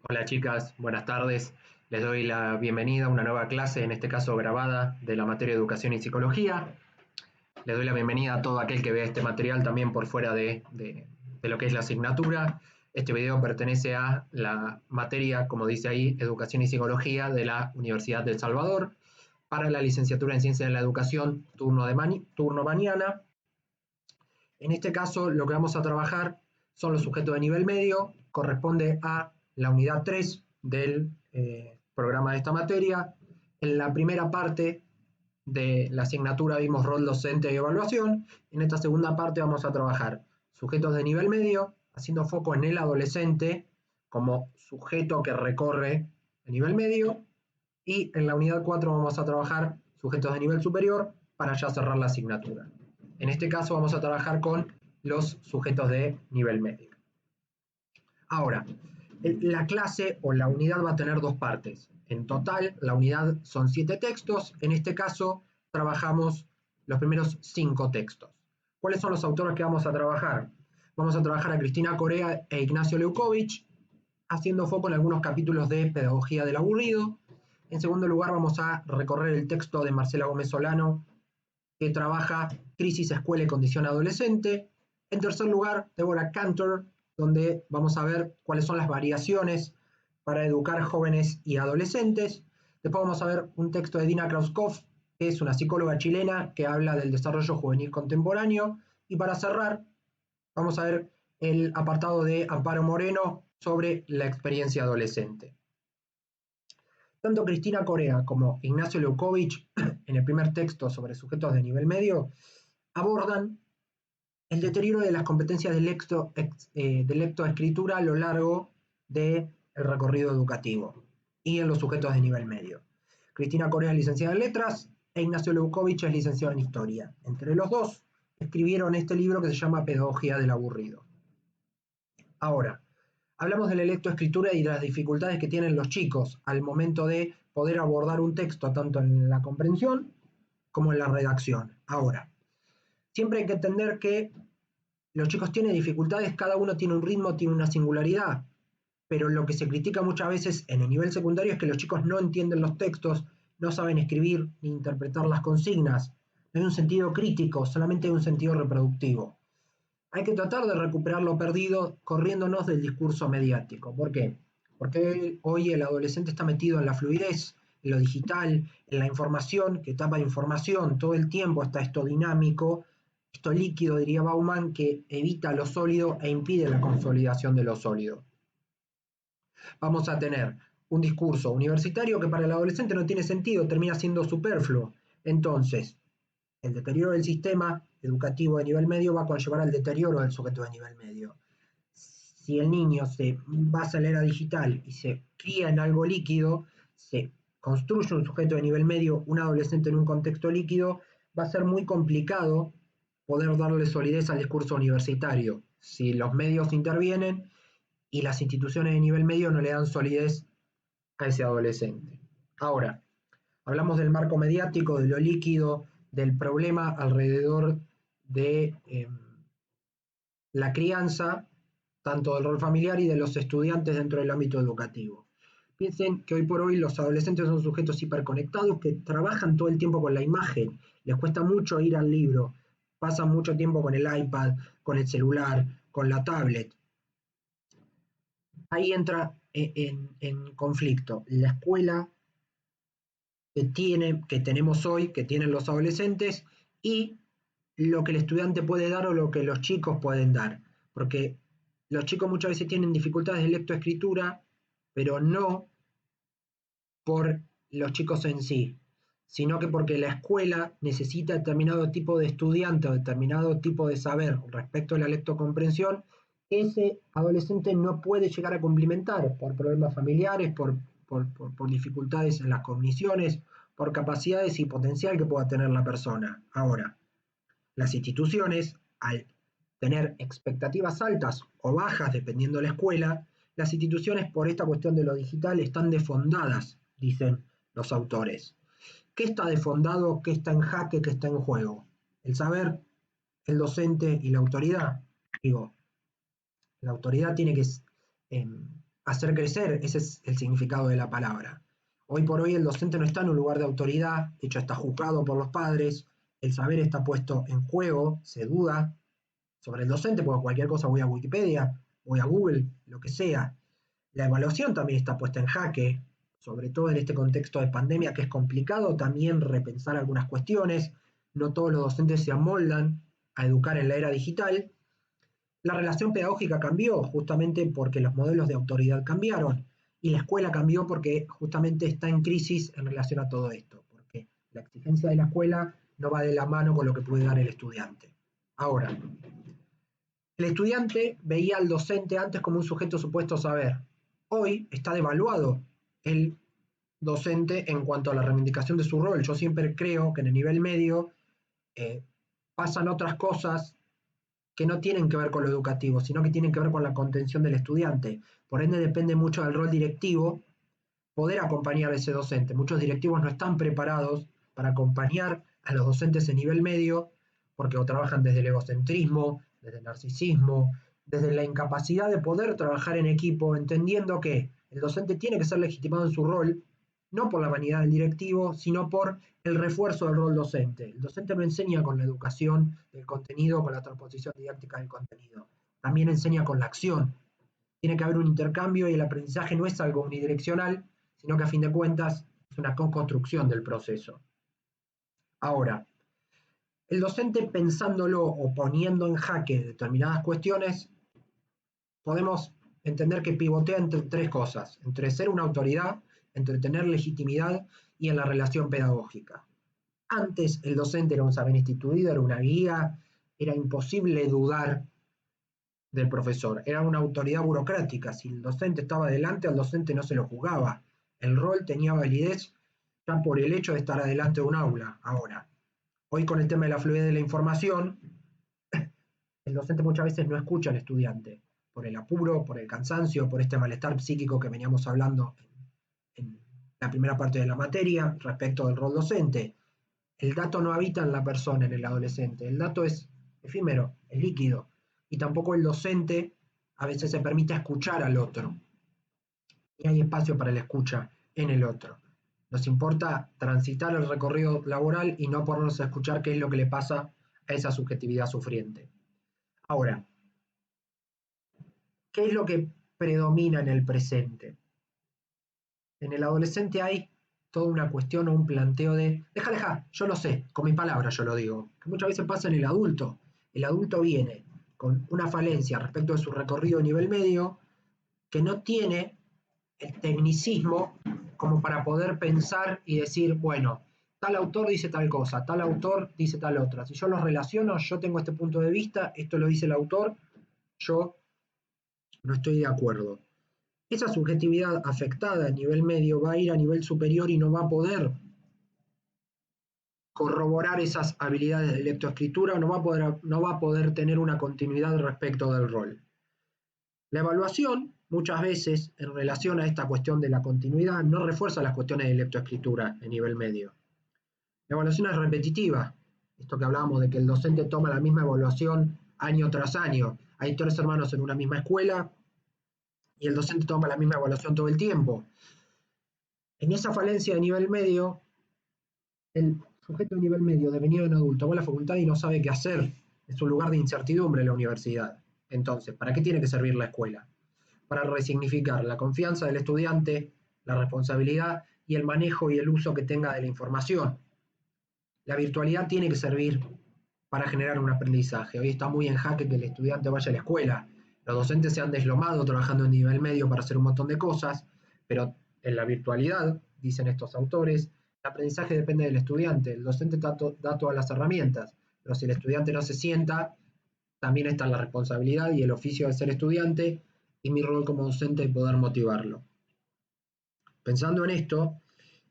Hola chicas, buenas tardes. Les doy la bienvenida a una nueva clase, en este caso grabada, de la materia de Educación y Psicología. Les doy la bienvenida a todo aquel que vea este material también por fuera de lo que es la asignatura. Este video pertenece a la materia, como dice ahí, Educación y Psicología de la Universidad del Salvador, para la licenciatura en Ciencias de la Educación, turno mañana. En este caso, lo que vamos a trabajar son los sujetos de nivel medio, corresponde a la unidad 3 del programa de esta materia. En la primera parte de la asignatura vimos rol docente y evaluación. En esta segunda parte vamos a trabajar sujetos de nivel medio, haciendo foco en el adolescente como sujeto que recorre el nivel medio. Y en la unidad 4 vamos a trabajar sujetos de nivel superior para ya cerrar la asignatura. En este caso vamos a trabajar con los sujetos de nivel medio. Ahora, la clase o la unidad va a tener dos partes. En total, la unidad son 7 textos. En este caso, trabajamos los primeros 5 textos. ¿Cuáles son los autores que vamos a trabajar? Vamos a trabajar a Cristina Corea e Ignacio Leukovich, haciendo foco en algunos capítulos de Pedagogía del Aburrido. En segundo lugar, vamos a recorrer el texto de Marcela Gómez Solano, que trabaja Crisis, Escuela y Condición Adolescente. En tercer lugar, Deborah Cantor, donde vamos a ver cuáles son las variaciones para educar jóvenes y adolescentes. Después vamos a ver un texto de Dina Krauskopf, que es una psicóloga chilena que habla del desarrollo juvenil contemporáneo. Y para cerrar, vamos a ver el apartado de Amparo Moreno sobre la experiencia adolescente. Tanto Cristina Corea como Ignacio Leukovich, en el primer texto sobre sujetos de nivel medio, abordan el deterioro de las competencias de lectoescritura a lo largo del recorrido educativo y en los sujetos de nivel medio. Cristina Corea es licenciada en Letras e Ignacio Leukovich es licenciado en Historia. Entre los dos escribieron este libro que se llama Pedagogía del Aburrido. Ahora, hablamos de la lectoescritura y de las dificultades que tienen los chicos al momento de poder abordar un texto tanto en la comprensión como en la redacción. Ahora, siempre hay que entender que los chicos tienen dificultades, cada uno tiene un ritmo, tiene una singularidad, pero lo que se critica muchas veces en el nivel secundario es que los chicos no entienden los textos, no saben escribir ni interpretar las consignas, no hay un sentido crítico, solamente hay un sentido reproductivo. Hay que tratar de recuperar lo perdido corriéndonos del discurso mediático. ¿Por qué? Porque hoy el adolescente está metido en la fluidez, en lo digital, en la información, que tapa información, todo el tiempo está esto dinámico, esto líquido, diría Bauman, que evita lo sólido e impide la consolidación de lo sólido. Vamos a tener un discurso universitario que para el adolescente no tiene sentido, termina siendo superfluo. Entonces, el deterioro del sistema educativo de nivel medio va a conllevar al deterioro del sujeto de nivel medio. Si el niño se basa en la era digital y se cría en algo líquido, se construye un sujeto de nivel medio, un adolescente en un contexto líquido, va a ser muy complicado poder darle solidez al discurso universitario. Si los medios intervienen y las instituciones de nivel medio no le dan solidez a ese adolescente. Ahora, hablamos del marco mediático, de lo líquido, del problema alrededor de la crianza, tanto del rol familiar y de los estudiantes dentro del ámbito educativo. Piensen que hoy por hoy los adolescentes son sujetos hiperconectados que trabajan todo el tiempo con la imagen, les cuesta mucho ir al libro, pasan mucho tiempo con el iPad, con el celular, con la tablet. Ahí entra en conflicto la escuela que tenemos hoy, que tienen los adolescentes, y lo que el estudiante puede dar o lo que los chicos pueden dar. Porque los chicos muchas veces tienen dificultades de lectoescritura, pero no por los chicos en sí, sino que porque la escuela necesita determinado tipo de estudiante o determinado tipo de saber respecto a la lectocomprensión, ese adolescente no puede llegar a cumplimentar por problemas familiares, por dificultades en las cogniciones, por capacidades y potencial que pueda tener la persona. Ahora, las instituciones, al tener expectativas altas o bajas, dependiendo de la escuela, las instituciones por esta cuestión de lo digital están desfondadas, dicen los autores. ¿Qué está desfondado? ¿Qué está en jaque? ¿Qué está en juego? El saber, el docente y la autoridad. Digo, la autoridad tiene que hacer crecer, ese es el significado de la palabra. Hoy por hoy el docente no está en un lugar de autoridad, de hecho está juzgado por los padres, el saber está puesto en juego, se duda sobre el docente, porque cualquier cosa voy a Wikipedia, voy a Google, lo que sea. La evaluación también está puesta en jaque, sobre todo en este contexto de pandemia que es complicado también repensar algunas cuestiones, no todos los docentes se amoldan a educar en la era digital. La relación pedagógica cambió justamente porque los modelos de autoridad cambiaron y la escuela cambió porque justamente está en crisis en relación a todo esto, porque la exigencia de la escuela no va de la mano con lo que puede dar el estudiante. Ahora, el estudiante veía al docente antes como un sujeto supuesto a saber. Hoy está devaluado el docente en cuanto a la reivindicación de su rol. Yo siempre creo que en el nivel medio pasan otras cosas que no tienen que ver con lo educativo, sino que tienen que ver con la contención del estudiante. Por ende, depende mucho del rol directivo poder acompañar a ese docente. Muchos directivos no están preparados para acompañar a los docentes en nivel medio porque o trabajan desde el egocentrismo, desde el narcisismo, desde la incapacidad de poder trabajar en equipo, entendiendo que el docente tiene que ser legitimado en su rol, no por la vanidad del directivo, sino por el refuerzo del rol docente. El docente no enseña con la educación del contenido, con la transposición didáctica del contenido, también enseña con la acción. Tiene que haber un intercambio y el aprendizaje no es algo unidireccional, sino que a fin de cuentas es una co-construcción del proceso. Ahora, el docente pensándolo o poniendo en jaque determinadas cuestiones, podemos entender que pivotea entre tres cosas, entre ser una autoridad, entre tener legitimidad y en la relación pedagógica. Antes el docente era un saber instituido, era una guía, era imposible dudar del profesor, era una autoridad burocrática, si el docente estaba delante, al docente no se lo juzgaba, el rol tenía validez ya por el hecho de estar adelante de un aula. Ahora, hoy con el tema de la fluidez de la información, el docente muchas veces no escucha al estudiante, por el apuro, por el cansancio, por este malestar psíquico que veníamos hablando en la primera parte de la materia respecto del rol docente. El dato no habita en la persona, en el adolescente, el dato es efímero, es líquido, y tampoco el docente a veces se permite escuchar al otro, y hay espacio para la escucha en el otro. Nos importa transitar el recorrido laboral y no ponernos a escuchar qué es lo que le pasa a esa subjetividad sufriente. Ahora, ¿qué es lo que predomina en el presente? En el adolescente hay toda una cuestión o un planteo de, deja, yo lo sé, con mis palabras yo lo digo, que muchas veces pasa en el adulto. El adulto viene con una falencia respecto de su recorrido a nivel medio que no tiene el tecnicismo como para poder pensar y decir, bueno, tal autor dice tal cosa, tal autor dice tal otra. Si yo los relaciono, yo tengo este punto de vista, esto lo dice el autor, yo no estoy de acuerdo. Esa subjetividad afectada a nivel medio va a ir a nivel superior y no va a poder corroborar esas habilidades de lectoescritura, no va a poder tener una continuidad respecto del rol. La evaluación, muchas veces, en relación a esta cuestión de la continuidad, no refuerza las cuestiones de lectoescritura en nivel medio. La evaluación es repetitiva. Esto que hablábamos de que el docente toma la misma evaluación año tras año. Hay 3 hermanos en una misma escuela y el docente toma la misma evaluación todo el tiempo. En esa falencia de nivel medio, el sujeto de nivel medio devenido en adulto va a la facultad y no sabe qué hacer. Es un lugar de incertidumbre en la universidad. Entonces, ¿para qué tiene que servir la escuela? Para resignificar la confianza del estudiante, la responsabilidad y el manejo y el uso que tenga de la información. La virtualidad tiene que servir para generar un aprendizaje. Hoy está muy en jaque que el estudiante vaya a la escuela. Los docentes se han deslomado trabajando en nivel medio para hacer un montón de cosas, pero en la virtualidad, dicen estos autores, el aprendizaje depende del estudiante. El docente da todas las herramientas, pero si el estudiante no se sienta, también está la responsabilidad y el oficio de ser estudiante y mi rol como docente de poder motivarlo. Pensando en esto,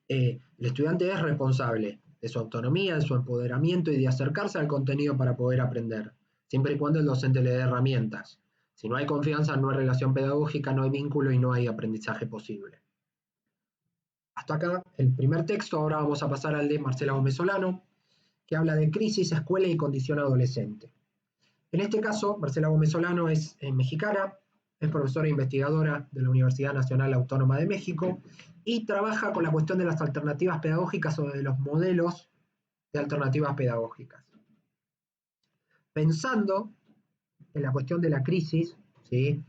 el estudiante es responsable de su autonomía, de su empoderamiento y de acercarse al contenido para poder aprender, siempre y cuando el docente le dé herramientas. Si no hay confianza, no hay relación pedagógica, no hay vínculo y no hay aprendizaje posible. Hasta acá el primer texto, ahora vamos a pasar al de Marcela Gómez Solano, que habla de crisis, escuela y condición adolescente. En este caso, Marcela Gómez Solano es mexicana, es profesora e investigadora de la Universidad Nacional Autónoma de México y trabaja con la cuestión de las alternativas pedagógicas o de los modelos de alternativas pedagógicas. Pensando en la cuestión de la crisis, ¿sí?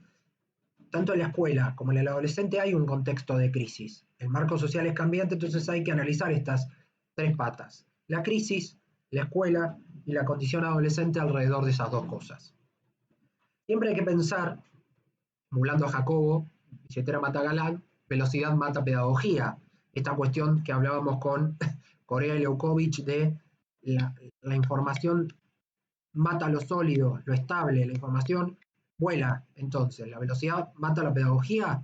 Tanto en la escuela como en el adolescente hay un contexto de crisis. El marco social es cambiante, entonces hay que analizar estas tres patas: la crisis, la escuela y la condición adolescente alrededor de esas dos cosas. Siempre hay que pensar, emulando a Jacobo, billetera mata galán, velocidad mata pedagogía. Esta cuestión que hablábamos con Corea y Leukovich de la información mata lo sólido, lo estable, la información vuela. Entonces, la velocidad mata la pedagogía.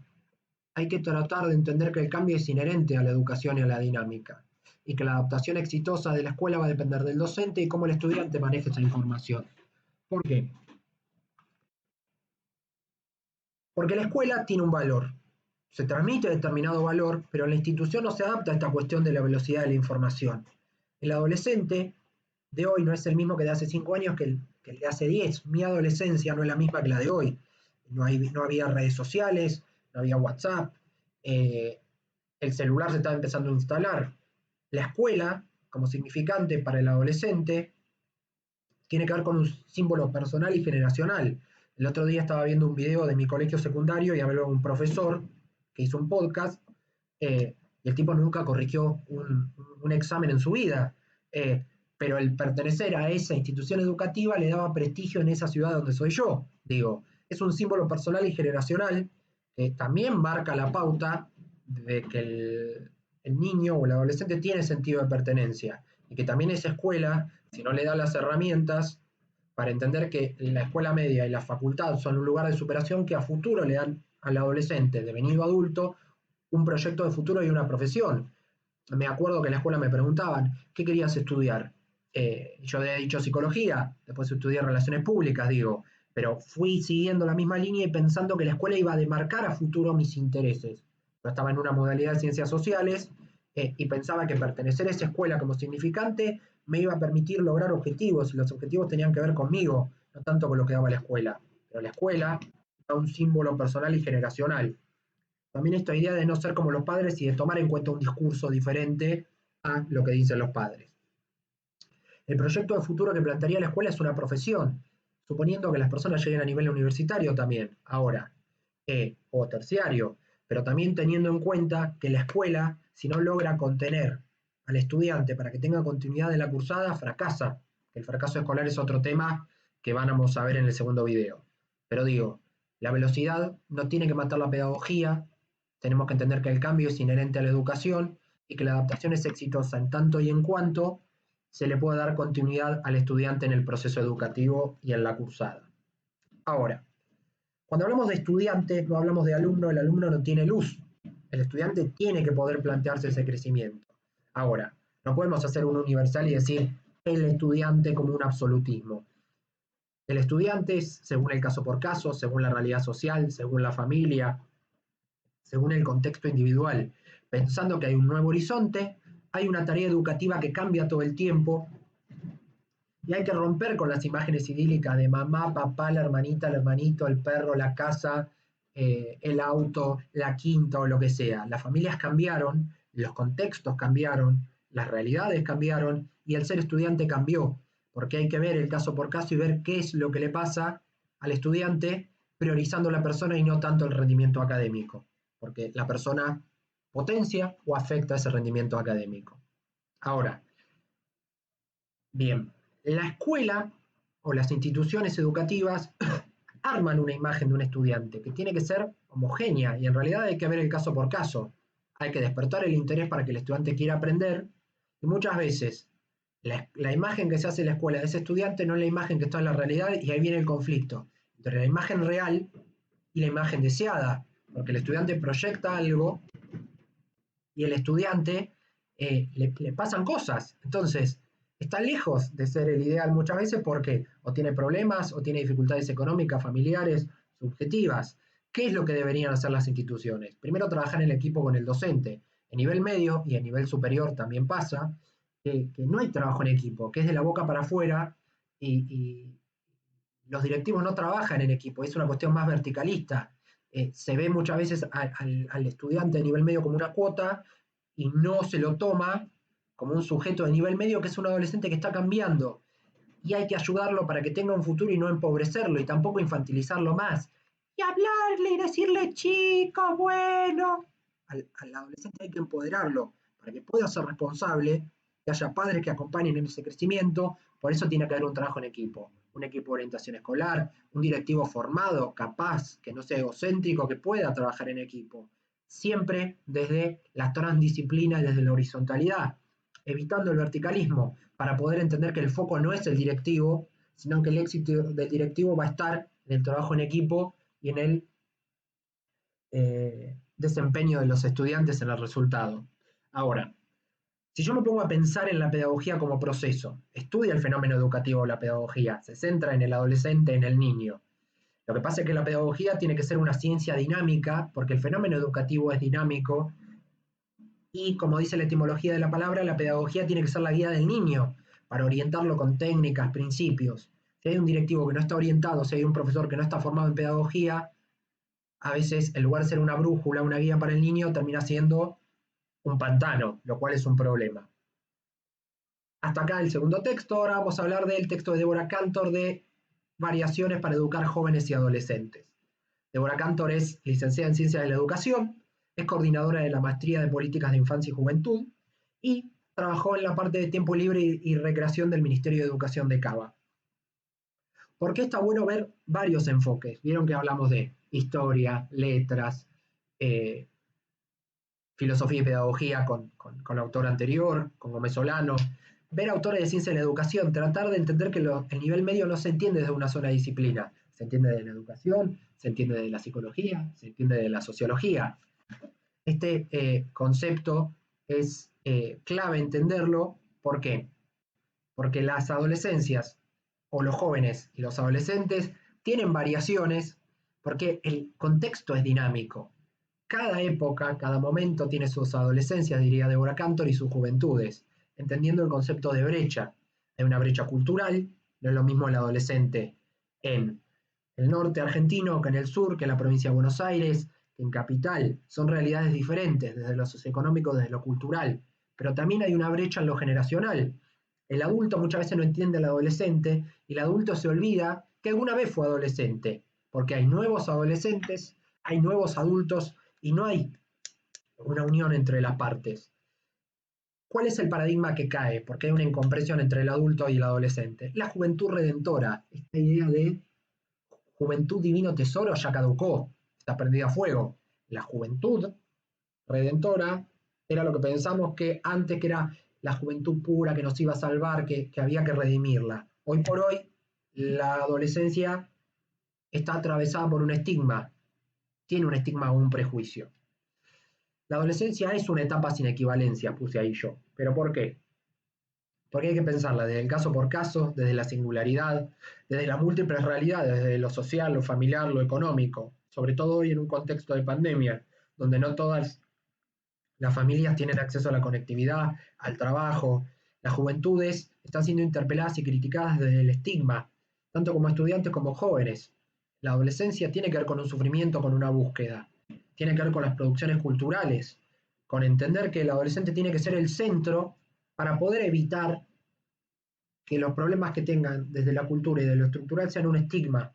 Hay que tratar de entender que el cambio es inherente a la educación y a la dinámica, y que la adaptación exitosa de la escuela va a depender del docente y cómo el estudiante maneje esa información. ¿Por qué? Porque la escuela tiene un valor, se transmite determinado valor, pero la institución no se adapta a esta cuestión de la velocidad de la información. El adolescente de hoy no es el mismo que de hace 5 años que el de hace 10. Mi adolescencia no es la misma que la de hoy. No había redes sociales, no había WhatsApp, el celular se estaba empezando a instalar. La escuela, como significante para el adolescente, tiene que ver con un símbolo personal y generacional. El otro día estaba viendo un video de mi colegio secundario y habló un profesor que hizo un podcast, y el tipo nunca corrigió un examen en su vida, pero el pertenecer a esa institución educativa le daba prestigio en esa ciudad donde soy yo. Digo, es un símbolo personal y generacional que también marca la pauta de que el niño o el adolescente tiene sentido de pertenencia, y que también esa escuela, si no le da las herramientas para entender que la escuela media y la facultad son un lugar de superación, que a futuro le dan al adolescente devenido adulto un proyecto de futuro y una profesión. Me acuerdo que en la escuela me preguntaban, ¿qué querías estudiar? Yo había dicho psicología, después estudié relaciones públicas, digo, pero fui siguiendo la misma línea y pensando que la escuela iba a demarcar a futuro mis intereses. Yo estaba en una modalidad de ciencias sociales, y pensaba que pertenecer a esa escuela como significante me iba a permitir lograr objetivos, y los objetivos tenían que ver conmigo, no tanto con lo que daba la escuela. Pero la escuela da un símbolo personal y generacional. También esta idea de no ser como los padres y de tomar en cuenta un discurso diferente a lo que dicen los padres. El proyecto de futuro que plantearía la escuela es una profesión, suponiendo que las personas lleguen a nivel universitario también, ahora, o terciario, pero también teniendo en cuenta que la escuela, si no logra contener al estudiante para que tenga continuidad de la cursada, fracasa. El fracaso escolar es otro tema que vamos a ver en el segundo video. Pero digo, la velocidad no tiene que matar la pedagogía, tenemos que entender que el cambio es inherente a la educación y que la adaptación es exitosa en tanto y en cuanto se le puede dar continuidad al estudiante en el proceso educativo y en la cursada. Ahora, cuando hablamos de estudiante, no hablamos de alumno, el alumno no tiene luz. El estudiante tiene que poder plantearse ese crecimiento. Ahora, no podemos hacer un universal y decir el estudiante como un absolutismo. El estudiante es según el caso por caso, según la realidad social, según la familia, según el contexto individual, pensando que hay un nuevo horizonte, hay una tarea educativa que cambia todo el tiempo, y hay que romper con las imágenes idílicas de mamá, papá, la hermanita, el hermanito, el perro, la casa, el auto, la quinta o lo que sea. Las familias cambiaron, los contextos cambiaron, las realidades cambiaron y el ser estudiante cambió, porque hay que ver el caso por caso y ver qué es lo que le pasa al estudiante, priorizando la persona y no tanto el rendimiento académico, porque la persona potencia o afecta ese rendimiento académico. Ahora, bien, la escuela o las instituciones educativas arman una imagen de un estudiante que tiene que ser homogénea, y en realidad hay que ver el caso por caso. Hay que despertar el interés para que el estudiante quiera aprender, y muchas veces la imagen que se hace en la escuela de ese estudiante no es la imagen que está en la realidad, y ahí viene el conflicto entre la imagen real y la imagen deseada, porque el estudiante proyecta algo y el estudiante, le pasan cosas. Entonces, está lejos de ser el ideal muchas veces porque o tiene problemas o tiene dificultades económicas, familiares, subjetivas. ¿Qué es lo que deberían hacer las instituciones? Primero, trabajar en equipo con el docente. En nivel medio y a nivel superior también pasa que no hay trabajo en equipo, que es de la boca para afuera, y los directivos no trabajan en equipo, es una cuestión más verticalista. se ve muchas veces al estudiante de nivel medio como una cuota y no se lo toma como un sujeto de nivel medio que es un adolescente que está cambiando y hay que ayudarlo para que tenga un futuro y no empobrecerlo y tampoco infantilizarlo más. Y hablarle y decirle, chico, bueno, al adolescente hay que empoderarlo para que pueda ser responsable, que haya padres que acompañen en ese crecimiento, por eso tiene que haber un trabajo en equipo, un equipo de orientación escolar, un directivo formado, capaz, que no sea egocéntrico, que pueda trabajar en equipo, siempre desde la transdisciplina y desde la horizontalidad, evitando el verticalismo, para poder entender que el foco no es el directivo, sino que el éxito del directivo va a estar en el trabajo en equipo y en el desempeño de los estudiantes en el resultado. Ahora, si yo me pongo a pensar en la pedagogía como proceso, estudia el fenómeno educativo de la pedagogía, se centra en el adolescente, en el niño. Lo que pasa es que la pedagogía tiene que ser una ciencia dinámica, porque el fenómeno educativo es dinámico, y como dice la etimología de la palabra, la pedagogía tiene que ser la guía del niño, para orientarlo con técnicas, principios. Si hay un directivo que no está orientado, si hay un profesor que no está formado en pedagogía, a veces en lugar de ser una brújula, una guía para el niño, termina siendo un pantano, lo cual es un problema. Hasta acá el segundo texto. Ahora vamos a hablar del texto de Deborah Cantor de Variaciones para educar jóvenes y adolescentes. Deborah Cantor es licenciada en Ciencias de la Educación, es coordinadora de la Maestría de Políticas de Infancia y Juventud y trabajó en la parte de tiempo libre y recreación del Ministerio de Educación de Cava. ¿Por qué está bueno ver varios enfoques? Vieron que hablamos de historia, letras, eh, filosofía y pedagogía con el autor anterior, con Gómez Solano, ver autores de ciencia de la educación, tratar de entender que el nivel medio no se entiende desde una sola disciplina, se entiende de la educación, se entiende de la psicología, se entiende de la sociología. Este concepto es clave entenderlo. ¿Por qué? Porque las adolescencias o los jóvenes y los adolescentes tienen variaciones porque el contexto es dinámico. Cada época, cada momento tiene sus adolescencias, diría Deborah Cantor, y sus juventudes, entendiendo el concepto de brecha. Hay una brecha cultural, no es lo mismo el adolescente en el norte argentino que en el sur, que en la provincia de Buenos Aires, que en capital. Son realidades diferentes, desde lo socioeconómico, desde lo cultural. Pero también hay una brecha en lo generacional. El adulto muchas veces no entiende al adolescente y el adulto se olvida que alguna vez fue adolescente, porque hay nuevos adolescentes, hay nuevos adultos y no hay una unión entre las partes. ¿Cuál es el paradigma que cae? Porque hay una incomprensión entre el adulto y el adolescente. La juventud redentora, esta idea de juventud divino tesoro ya caducó, está prendida a fuego. La juventud redentora era lo que pensamos que antes, que era la juventud pura que nos iba a salvar, que había que redimirla. Hoy por hoy la adolescencia está atravesada por un estigma, tiene un estigma o un prejuicio. La adolescencia es una etapa sin equivalencia, puse ahí yo. ¿Pero por qué? Porque hay que pensarla desde el caso por caso, desde la singularidad, desde las múltiples realidades, desde lo social, lo familiar, lo económico, sobre todo hoy en un contexto de pandemia, donde no todas las familias tienen acceso a la conectividad, al trabajo. Las juventudes están siendo interpeladas y criticadas desde el estigma, tanto como estudiantes como jóvenes. La adolescencia tiene que ver con un sufrimiento, con una búsqueda. Tiene que ver con las producciones culturales, con entender que el adolescente tiene que ser el centro para poder evitar que los problemas que tengan desde la cultura y de lo estructural sean un estigma.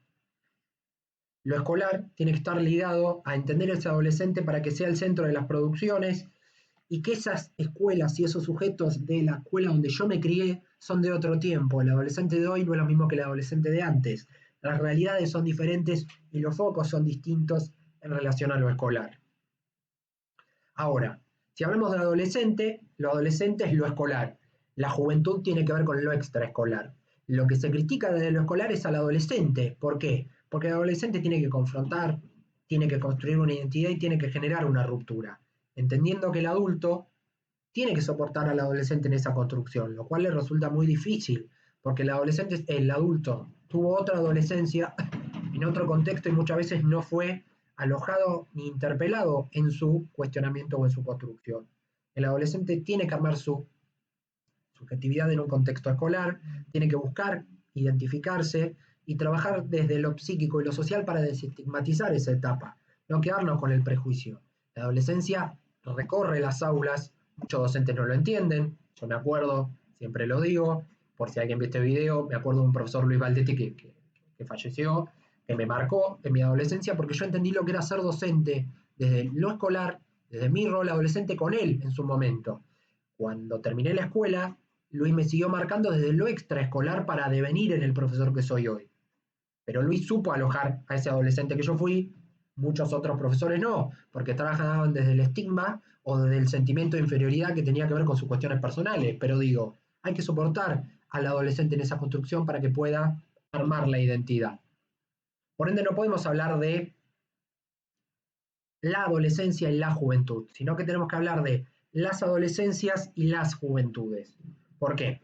Lo escolar tiene que estar ligado a entender a ese adolescente para que sea el centro de las producciones y que esas escuelas y esos sujetos de la escuela donde yo me crié son de otro tiempo. El adolescente de hoy no es lo mismo que el adolescente de antes. Las realidades son diferentes y los focos son distintos en relación a lo escolar. Ahora, si hablamos de adolescente, lo adolescente es lo escolar. La juventud tiene que ver con lo extraescolar. Lo que se critica desde lo escolar es al adolescente. ¿Por qué? Porque el adolescente tiene que confrontar, tiene que construir una identidad y tiene que generar una ruptura, entendiendo que el adulto tiene que soportar al adolescente en esa construcción, lo cual le resulta muy difícil, porque el adulto tuvo otra adolescencia en otro contexto y muchas veces no fue alojado ni interpelado en su cuestionamiento o en su construcción. El adolescente tiene que armar su subjetividad en un contexto escolar, tiene que buscar, identificarse y trabajar desde lo psíquico y lo social para desestigmatizar esa etapa no quedarnos con el prejuicio. La adolescencia recorre las aulas, muchos docentes no lo entienden, yo me acuerdo, siempre lo digo, por si alguien vio este video, me acuerdo de un profesor Luis Valdetti que falleció, que me marcó en mi adolescencia porque yo entendí lo que era ser docente desde lo escolar, desde mi rol adolescente con él en su momento. Cuando terminé la escuela, Luis me siguió marcando desde lo extraescolar para devenir en el profesor que soy hoy. Pero Luis supo alojar a ese adolescente que yo fui, muchos otros profesores no, porque trabajaban desde el estigma o desde el sentimiento de inferioridad que tenía que ver con sus cuestiones personales. Pero digo, hay que soportar al adolescente en esa construcción para que pueda armar la identidad. Por ende, no podemos hablar de la adolescencia y la juventud, sino que tenemos que hablar de las adolescencias y las juventudes. ¿Por qué?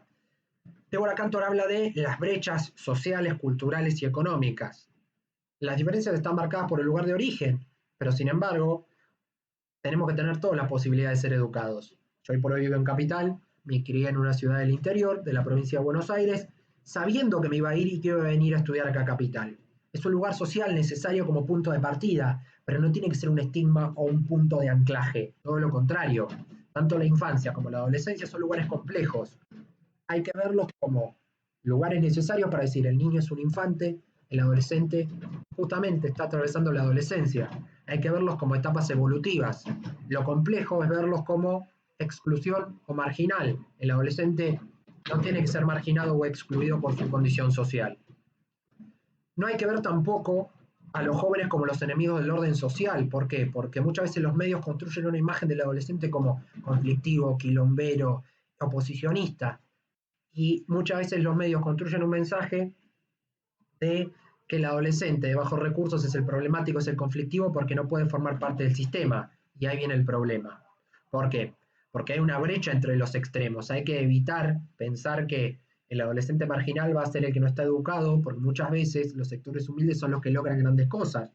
Deborah Cantor habla de las brechas sociales, culturales y económicas. Las diferencias están marcadas por el lugar de origen, pero sin embargo, tenemos que tener todas las posibilidades de ser educados. Yo hoy por hoy vivo en Capital, me crié en una ciudad del interior, de la provincia de Buenos Aires, sabiendo que me iba a ir y que iba a venir a estudiar acá a Capital. Es un lugar social necesario como punto de partida, pero no tiene que ser un estigma o un punto de anclaje, todo lo contrario. Tanto la infancia como la adolescencia son lugares complejos. Hay que verlos como lugares necesarios para decir el niño es un infante, el adolescente justamente está atravesando la adolescencia. Hay que verlos como etapas evolutivas. Lo complejo es verlos como exclusión o marginal. El adolescente no tiene que ser marginado o excluido por su condición social. No hay que ver tampoco a los jóvenes como los enemigos del orden social. ¿Por qué? Porque muchas veces los medios construyen una imagen del adolescente como conflictivo, quilombero, oposicionista. Y muchas veces los medios construyen un mensaje de que el adolescente de bajos recursos es el problemático, es el conflictivo porque no puede formar parte del sistema. Y ahí viene el problema. ¿Por qué? Porque hay una brecha entre los extremos. Hay que evitar pensar que el adolescente marginal va a ser el que no está educado, porque muchas veces los sectores humildes son los que logran grandes cosas.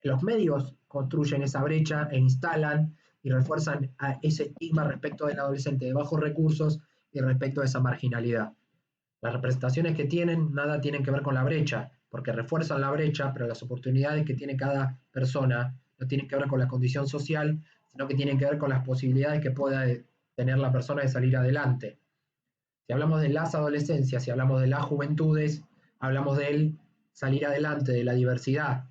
Los medios construyen esa brecha e instalan y refuerzan ese estigma respecto del adolescente de bajos recursos y respecto a esa marginalidad. Las representaciones que tienen nada tienen que ver con la brecha, porque refuerzan la brecha, pero las oportunidades que tiene cada persona no tienen que ver con la condición social, sino que tienen que ver con las posibilidades que pueda tener la persona de salir adelante. Si hablamos de las adolescencias, si hablamos de las juventudes, hablamos del salir adelante, de la diversidad.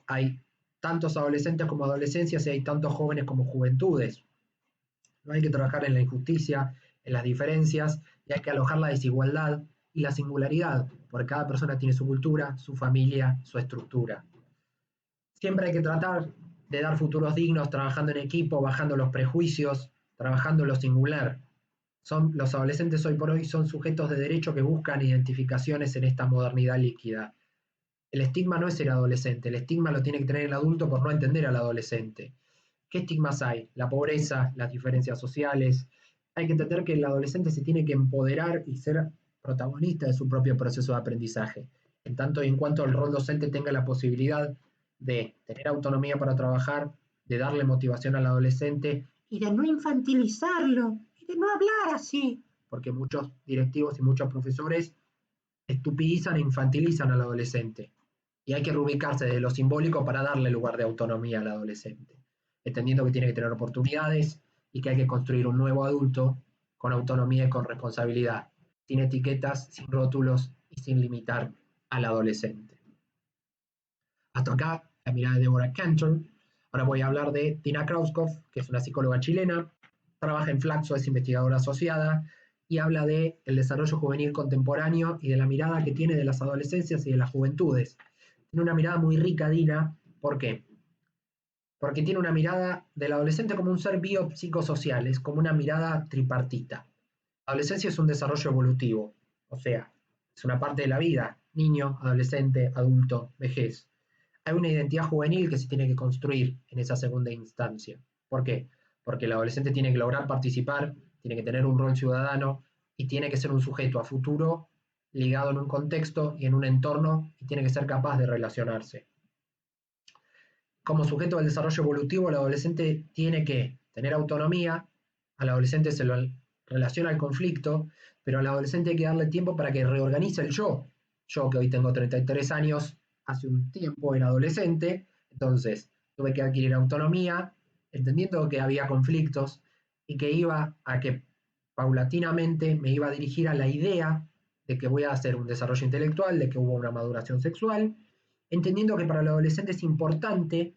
Hay tantos adolescentes como adolescencias y hay tantos jóvenes como juventudes. No hay que trabajar en la injusticia, en las diferencias, y hay que alojar la desigualdad y la singularidad, porque cada persona tiene su cultura, su familia, su estructura. Siempre hay que tratar de dar futuros dignos trabajando en equipo, bajando los prejuicios, trabajando en lo singular. Los adolescentes hoy por hoy son sujetos de derecho que buscan identificaciones en esta modernidad líquida. El estigma no es ser adolescente, el estigma lo tiene que tener el adulto por no entender al adolescente. ¿Qué estigmas hay? La pobreza, las diferencias sociales. Hay que entender que el adolescente se tiene que empoderar y ser protagonista de su propio proceso de aprendizaje. En tanto y en cuanto el rol docente tenga la posibilidad de tener autonomía para trabajar, de darle motivación al adolescente y de no infantilizarlo y de no hablar así, porque muchos directivos y muchos profesores estupidizan e infantilizan al adolescente. Y hay que reubicarse desde lo simbólico para darle lugar de autonomía al adolescente, entendiendo que tiene que tener oportunidades y que hay que construir un nuevo adulto con autonomía y con responsabilidad, sin etiquetas, sin rótulos y sin limitar al adolescente. Hasta acá la mirada de Deborah Cantor. Ahora voy a hablar de Tina Krauskopf, que es una psicóloga chilena, trabaja en Flaxo, es investigadora asociada y habla de el desarrollo juvenil contemporáneo y de la mirada que tiene de las adolescencias y de las juventudes. Tiene una mirada muy rica, Dina. ¿Por qué? Porque tiene una mirada del adolescente como un ser biopsicosocial, es como una mirada tripartita. La adolescencia es un desarrollo evolutivo, o sea, es una parte de la vida, niño, adolescente, adulto, vejez. Hay una identidad juvenil que se tiene que construir en esa segunda instancia. ¿Por qué? Porque el adolescente tiene que lograr participar, tiene que tener un rol ciudadano y tiene que ser un sujeto a futuro ligado en un contexto y en un entorno y tiene que ser capaz de relacionarse. Como sujeto del desarrollo evolutivo, el adolescente tiene que tener autonomía, al adolescente se lo relaciona al conflicto, pero al adolescente hay que darle tiempo para que reorganice el yo. Yo que hoy tengo 33 años, hace un tiempo era adolescente, entonces tuve que adquirir autonomía, entendiendo que había conflictos y que iba a que paulatinamente me iba a dirigir a la idea de que voy a hacer un desarrollo intelectual, de que hubo una maduración sexual, entendiendo que para el adolescente es importante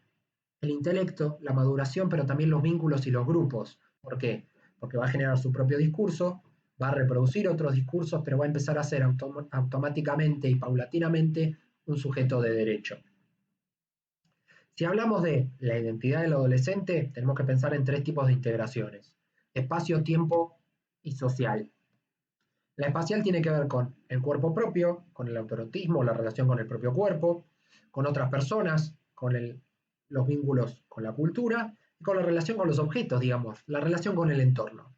el intelecto, la maduración, pero también los vínculos y los grupos. ¿Por qué? Porque va a generar su propio discurso, va a reproducir otros discursos, pero va a empezar a ser automáticamente y paulatinamente un sujeto de derecho. Si hablamos de la identidad del adolescente, tenemos que pensar en tres tipos de integraciones: espacio, tiempo y social. La espacial tiene que ver con el cuerpo propio, con el autoerotismo, la relación con el propio cuerpo, con otras personas, con los vínculos con la cultura y con la relación con los objetos, digamos, la relación con el entorno.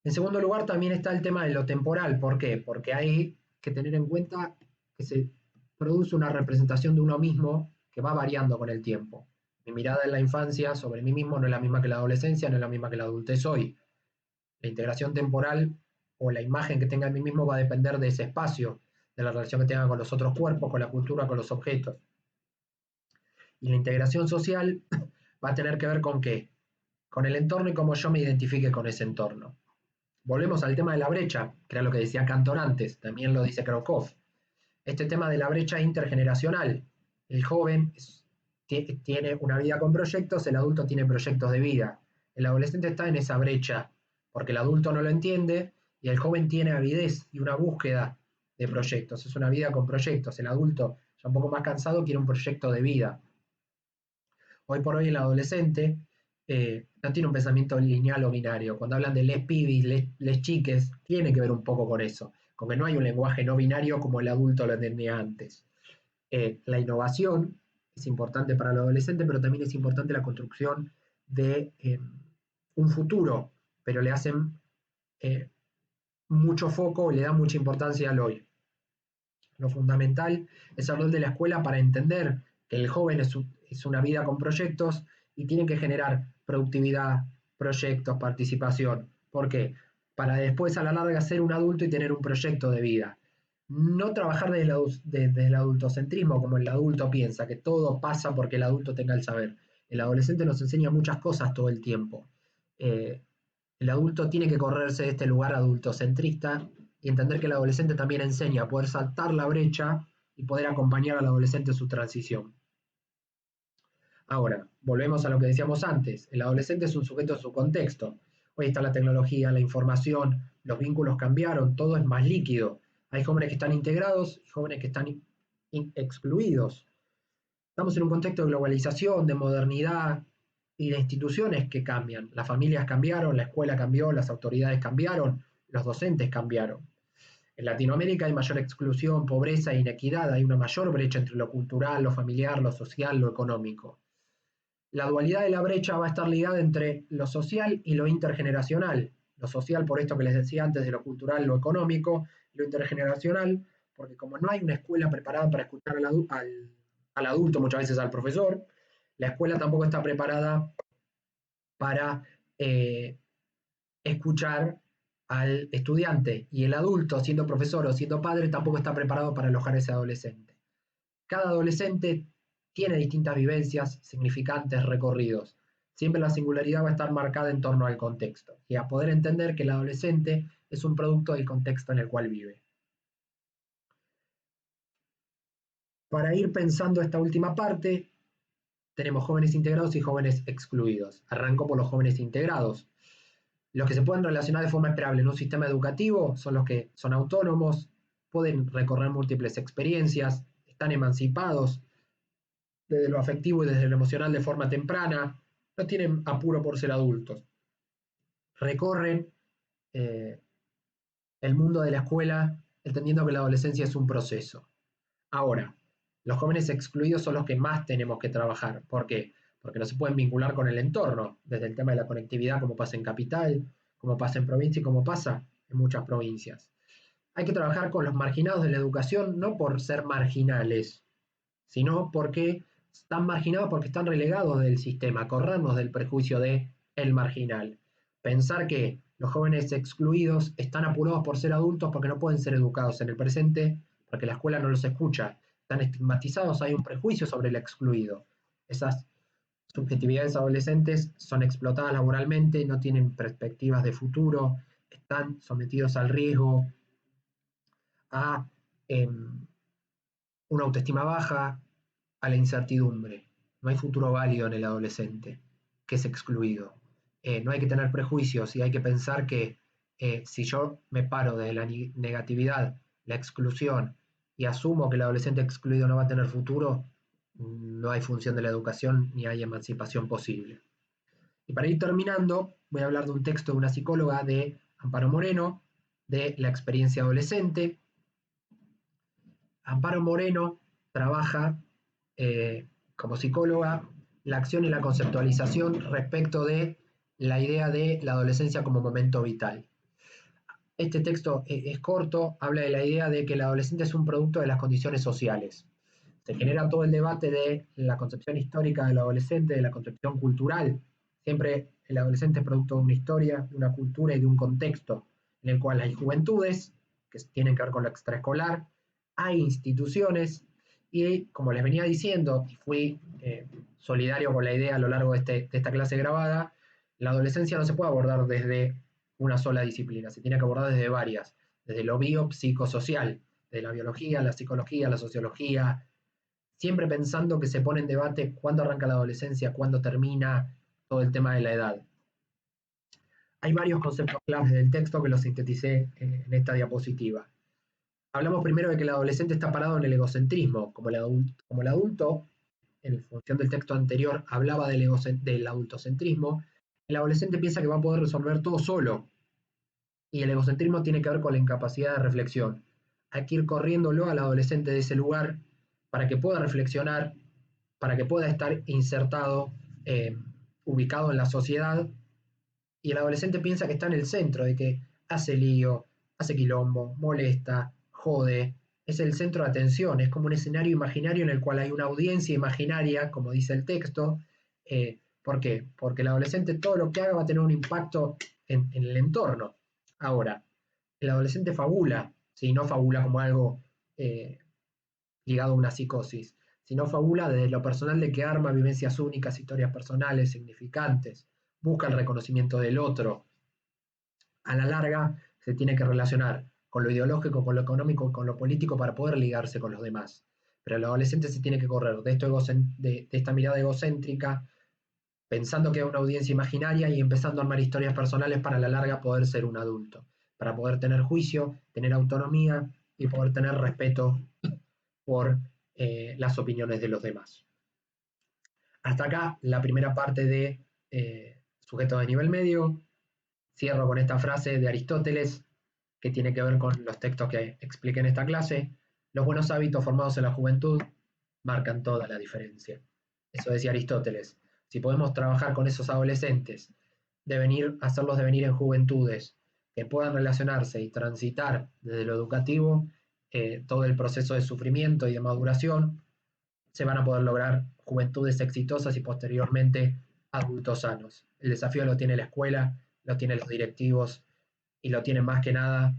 En segundo lugar, también está el tema de lo temporal. ¿Por qué? Porque hay que tener en cuenta que se produce una representación de uno mismo que va variando con el tiempo. Mi mirada en la infancia sobre mí mismo no es la misma que la adolescencia, no es la misma que la adultez hoy. La integración temporal o la imagen que tenga de mí mismo va a depender de ese espacio, de la relación que tenga con los otros cuerpos, con la cultura, con los objetos. Y la integración social va a tener que ver con qué, con el entorno y cómo yo me identifique con ese entorno. Volvemos al tema de la brecha, que era lo que decía Cantor antes, también lo dice Krakow. Este tema de la brecha intergeneracional. El joven tiene una vida con proyectos, el adulto tiene proyectos de vida. El adolescente está en esa brecha, porque el adulto no lo entiende y el joven tiene avidez y una búsqueda de proyectos. Es una vida con proyectos. El adulto, ya un poco más cansado, quiere un proyecto de vida. Hoy por hoy el adolescente no tiene un pensamiento lineal o binario. Cuando hablan de les pibis, les chiques, tiene que ver un poco con eso, con que no hay un lenguaje no binario como el adulto lo entendía antes. La innovación es importante para el adolescente, pero también es importante la construcción de un futuro, pero le hacen mucho foco, le da mucha importancia al hoy. Lo fundamental es el rol de la escuela para entender que el joven es una vida con proyectos y tiene que generar productividad, proyectos, participación. ¿Por qué? Para después a la larga ser un adulto y tener un proyecto de vida. No trabajar desde el adultocentrismo, como el adulto piensa, que todo pasa porque el adulto tenga el saber. El adolescente nos enseña muchas cosas todo el tiempo. El adulto tiene que correrse de este lugar adultocentrista y entender que el adolescente también enseña a poder saltar la brecha y poder acompañar al adolescente en su transición. Ahora, volvemos a lo que decíamos antes. El adolescente es un sujeto en su contexto. Hoy está la tecnología, la información, los vínculos cambiaron, todo es más líquido. Hay jóvenes que están integrados y jóvenes que están excluidos. Estamos en un contexto de globalización, de modernidad y de instituciones que cambian. Las familias cambiaron, la escuela cambió, las autoridades cambiaron, los docentes cambiaron. En Latinoamérica hay mayor exclusión, pobreza e inequidad, hay una mayor brecha entre lo cultural, lo familiar, lo social, lo económico. La dualidad de la brecha va a estar ligada entre lo social y lo intergeneracional. Lo social, por esto que les decía antes, de lo cultural, lo económico, lo intergeneracional, porque como no hay una escuela preparada para escuchar al adulto, muchas veces al profesor, la escuela tampoco está preparada para escuchar al estudiante, y el adulto, siendo profesor o siendo padre, tampoco está preparado para alojar a ese adolescente. Cada adolescente tiene distintas vivencias, significantes, recorridos. Siempre la singularidad va a estar marcada en torno al contexto y a poder entender que el adolescente es un producto del contexto en el cual vive. Para ir pensando esta última parte, tenemos jóvenes integrados y jóvenes excluidos. Arranco por los jóvenes integrados. Los que se pueden relacionar de forma esperable en un sistema educativo son los que son autónomos, pueden recorrer múltiples experiencias, están emancipados desde lo afectivo y desde lo emocional de forma temprana, no tienen apuro por ser adultos. Recorren el mundo de la escuela entendiendo que la adolescencia es un proceso. Ahora, los jóvenes excluidos son los que más tenemos que trabajar. ¿Por qué? Porque no se pueden vincular con el entorno, desde el tema de la conectividad, como pasa en capital, como pasa en provincia y como pasa en muchas provincias. Hay que trabajar con los marginados de la educación, no por ser marginales, sino porque están marginados porque están relegados del sistema, corrernos del prejuicio de el marginal. Pensar que los jóvenes excluidos están apurados por ser adultos porque no pueden ser educados en el presente, porque la escuela no los escucha, están estigmatizados, hay un prejuicio sobre el excluido. Esas subjetividades adolescentes son explotadas laboralmente, no tienen perspectivas de futuro, están sometidos al riesgo, a una autoestima baja, a la incertidumbre. No hay futuro válido en el adolescente, que es excluido. No hay que tener prejuicios y hay que pensar que si yo me paro desde la negatividad, la exclusión, y asumo que el adolescente excluido no va a tener futuro, no hay función de la educación ni hay emancipación posible. Y para ir terminando, voy a hablar de un texto de una psicóloga, de Amparo Moreno, de La experiencia adolescente. Amparo Moreno trabaja como psicóloga la acción y la conceptualización respecto de la idea de la adolescencia como momento vital. Este texto es corto, habla de la idea de que el adolescente es un producto de las condiciones sociales. Se genera todo el debate de la concepción histórica del adolescente, de la concepción cultural. Siempre el adolescente es producto de una historia, de una cultura y de un contexto en el cual hay juventudes que tienen que ver con lo extraescolar, hay instituciones y, como les venía diciendo, y fui solidario con la idea a lo largo de esta clase grabada, la adolescencia no se puede abordar desde una sola disciplina, se tiene que abordar desde varias, desde lo biopsicosocial, de la biología, la psicología, la sociología, siempre pensando que se pone en debate cuándo arranca la adolescencia, cuándo termina, todo el tema de la edad. Hay varios conceptos claves del texto que los sinteticé en esta diapositiva. Hablamos primero de que el adolescente está parado en el egocentrismo, como el adulto, en función del texto anterior, hablaba del adultocentrismo. El adolescente piensa que va a poder resolver todo solo, y el egocentrismo tiene que ver con la incapacidad de reflexión. Hay que ir corriéndolo al adolescente de ese lugar para que pueda reflexionar, para que pueda estar insertado, ubicado en la sociedad, y el adolescente piensa que está en el centro, de que hace lío, hace quilombo, molesta, jode, es el centro de atención, es como un escenario imaginario en el cual hay una audiencia imaginaria, como dice el texto. ¿Por qué? Porque el adolescente todo lo que haga va a tener un impacto en el entorno. Ahora, el adolescente fabula, ¿sí? No fabula como algo ligado a una psicosis, sino fabula desde lo personal de que arma vivencias únicas, historias personales, significantes, busca el reconocimiento del otro. A la larga se tiene que relacionar con lo ideológico, con lo económico, con lo político para poder ligarse con los demás. Pero el adolescente se tiene que correr de esta mirada egocéntrica, pensando que es una audiencia imaginaria y empezando a armar historias personales para a la larga poder ser un adulto, para poder tener juicio, tener autonomía y poder tener respeto por las opiniones de los demás. Hasta acá la primera parte de sujetos de nivel medio. Cierro con esta frase de Aristóteles, que tiene que ver con los textos que expliqué en esta clase. Los buenos hábitos formados en la juventud marcan toda la diferencia. Eso decía Aristóteles. Si podemos trabajar con esos adolescentes, hacerlos devenir en juventudes que puedan relacionarse y transitar desde lo educativo todo el proceso de sufrimiento y de maduración, se van a poder lograr juventudes exitosas y posteriormente adultos sanos. El desafío lo tiene la escuela, lo tienen los directivos y lo tienen más que nada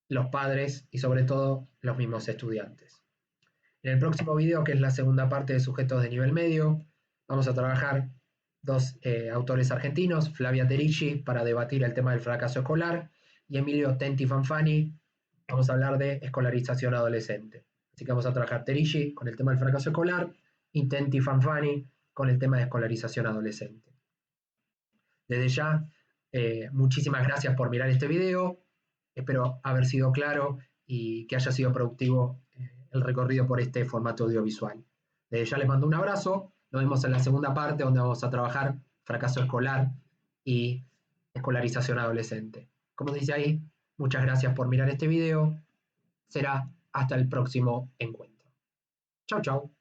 los padres y sobre todo los mismos estudiantes. En el próximo video, que es la segunda parte de sujetos de nivel medio, vamos a trabajar dos autores argentinos, Flavia Terici, para debatir el tema del fracaso escolar, y Emilio Tenti Fanfani, vamos a hablar de escolarización adolescente. Así que vamos a trabajar Terici con el tema del fracaso escolar y Tenti Fanfani con el tema de escolarización adolescente. Desde ya, muchísimas gracias por mirar este video, espero haber sido claro y que haya sido productivo el recorrido por este formato audiovisual. Desde ya les mando un abrazo, nos vemos en la segunda parte donde vamos a trabajar fracaso escolar y escolarización adolescente. Como dice ahí, muchas gracias por mirar este video, será hasta el próximo encuentro. Chau, chau.